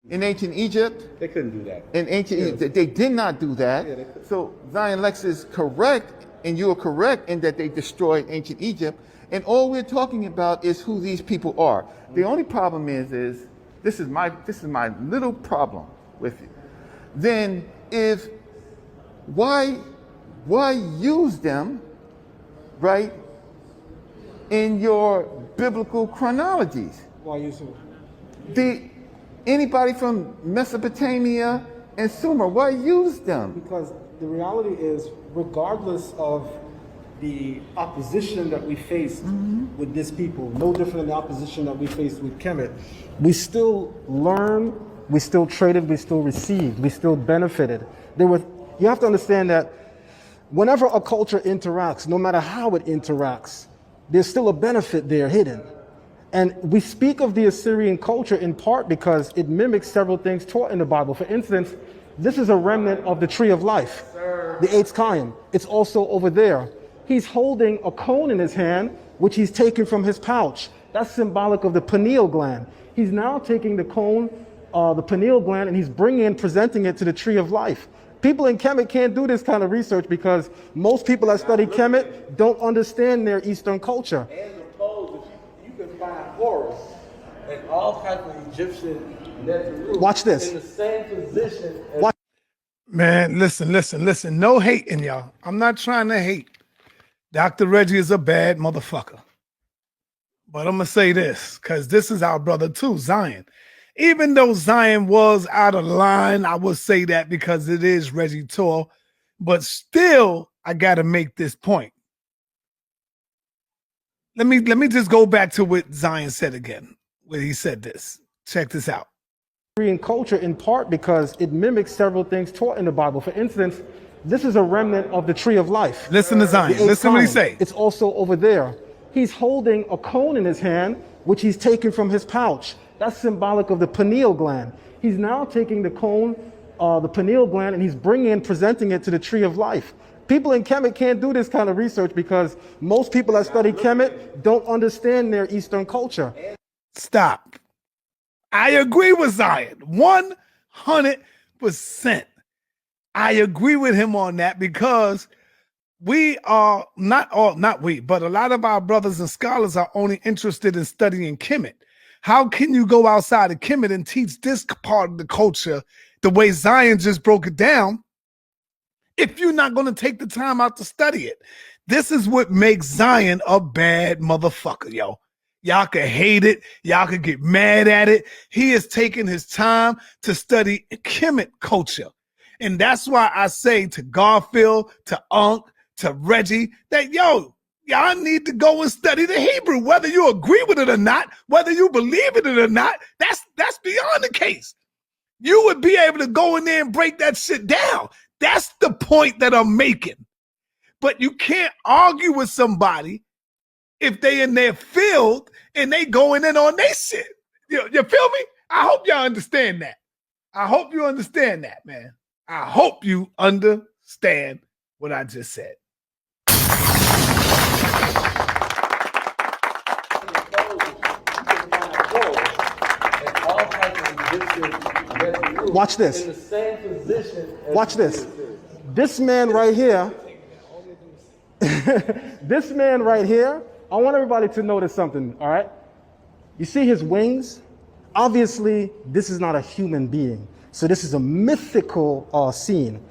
In ancient Egypt, They couldn't do that. in ancient Egypt, they did not do that. Yeah, they could. So Zion Lex is correct, and you are correct in that they destroyed ancient Egypt. And all we're talking about is who these people are. The only problem is this is my little problem with it. Then if why use them, right, in your biblical chronologies? Why use them? Anybody from Mesopotamia and Sumer, why use them? Because the reality is, regardless of the opposition that we faced with this people, no different than the opposition that we faced with Kemet, we still learned, we still traded, we still received, we still benefited. You have to understand that whenever a culture interacts, no matter how it interacts, there's still a benefit there hidden. And we speak of the Assyrian culture in part because it mimics several things taught in the Bible. For instance, this is a remnant of the tree of life, the Eitz Chaim. It's also over there. He's holding a cone in his hand, which he's taken from his pouch. That's symbolic of the pineal gland. He's now taking the cone, the pineal gland, and he's bringing and presenting it to the tree of life. People in Kemet can't do this kind of research because most people that study Kemet don't understand their Eastern culture. And the pose that you can find Horus and all types of Egyptian Neferu. Watch this. In the same position as Man, listen. No hating, y'all. I'm not trying to hate. Dr. Reggie is a bad motherfucker. But I'm going to say this, because this is our brother too, Zion. Even though Zion was out of line, I will say that because it is Reggie Tor. But still, I got to make this point. Let me just go back to what Zion said again, where he said this. Check this out. Assyrian culture in part because it mimics several things taught in the Bible. For instance, this is a remnant of the tree of life. Listen to Zion. Listen what he say. It's also over there. He's holding a cone in his hand, which he's taken from his pouch. That's symbolic of the pineal gland. He's now taking the cone, the pineal gland, and he's bringing and presenting it to the tree of life. People in Kemet can't do this kind of research because most people that study Kemet don't understand their Eastern culture. Stop. I agree with Zion 100%. I agree with him on that because we are not we, but a lot of our brothers and scholars are only interested in studying Kemet. How can you go outside of Kemet and teach this part of the culture the way Zion just broke it down if you're not going to take the time out to study it? This is what makes Zion a bad motherfucker, yo. Y'all can hate it. Y'all can get mad at it. He is taking his time to study Kemet culture. And that's why I say to Garfield, to Unc, to Reggie, that, yo, y'all need to go and study the Hebrew, whether you agree with it or not, whether you believe in it or not. That's beyond the case. You would be able to go in there and break that shit down. That's the point that I'm making. But you can't argue with somebody if they in their field and they going in on their shit. You feel me? I hope y'all understand that. I hope you understand that, man. I hope you understand what I just said. Watch this. In the same position as Watch this. This man right here, this man right here, I want everybody to notice something, all right? You see his wings? Obviously, this is not a human being. So this is a mythical scene.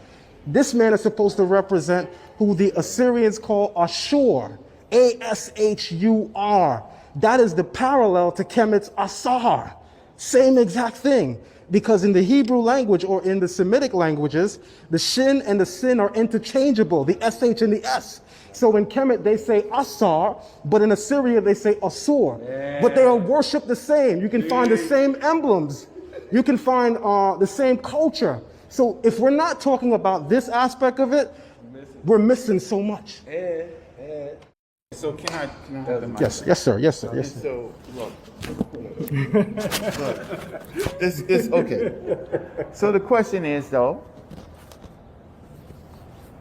This man is supposed to represent who the Assyrians call Ashur, A-S-H-U-R. That is the parallel to Kemet's Asar. Same exact thing. Because in the Hebrew language or in the Semitic languages, the shin and the sin are interchangeable, the SH and the S. So in Kemet, they say Asar, but in Assyria, they say Asur. Yeah. But they are worshipped the same. You can find the same emblems. You can find the same culture. So if we're not talking about this aspect of it, we're missing so much. So can I have the mic? Yes, sir. So look, it's okay. So the question is though,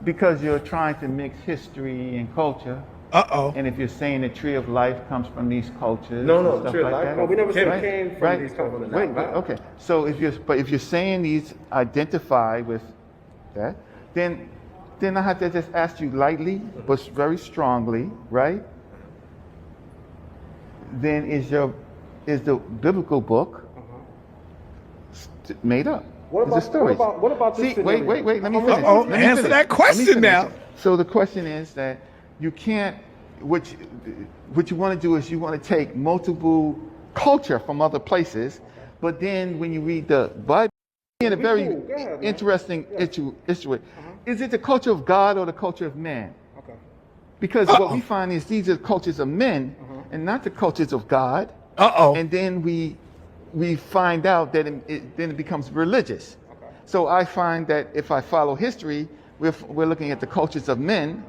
because you're trying to mix history and culture, Uh-oh. And if you're saying the tree of life comes from these cultures, No, and no, stuff tree of like life that. No, we never said Right. it came from Right. these companies. Wait, okay. So if you're saying these identify with that, then I have to just ask you lightly, but very strongly, right? Then is the biblical book made up? What Is about- it stories? what about this See, wait, scenario? let me Uh-oh, finish. Uh-oh, Let me answer finish. that Let me question finish. now. So the question is that you can't. What you want to do is you want to take multiple culture from other places, but then when you read the Bible, in a very Cool. Go ahead, man. interesting issue. Is it the culture of God or the culture of man? Okay. Because what we find is these are cultures of men and not the cultures of God. Uh-oh. And then we find out that then it becomes religious. So I find that if I follow history, we're looking at the cultures of men,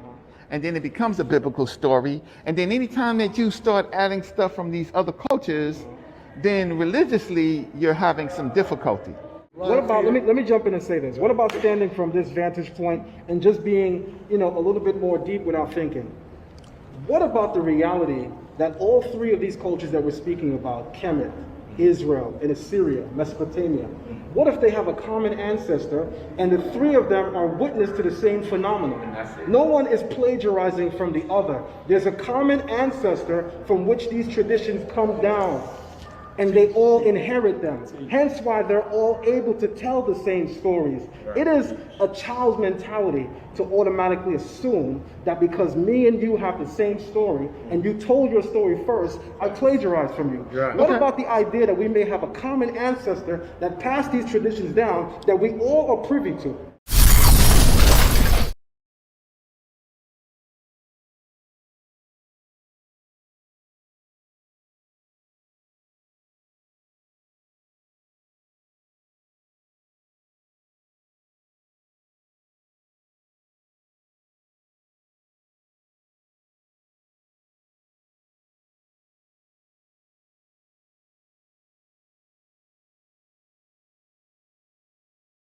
and then it becomes a biblical story. And then anytime that you start adding stuff from these other cultures, then religiously you're having some difficulty. What about, let me jump in and say this. What about standing from this vantage point and just being, a little bit more deep with our thinking? What about the reality that all three of these cultures that we're speaking about, Kemet, Israel, and Assyria, Mesopotamia, what if they have a common ancestor and the three of them are witness to the same phenomenon? No one is plagiarizing from the other. There's a common ancestor from which these traditions come down, and they all inherit them. Hence why they're all able to tell the same stories. It is a child's mentality to automatically assume that because me and you have the same story and you told your story first, I plagiarized from you. Right. What about the idea that we may have a common ancestor that passed these traditions down that we all are privy to?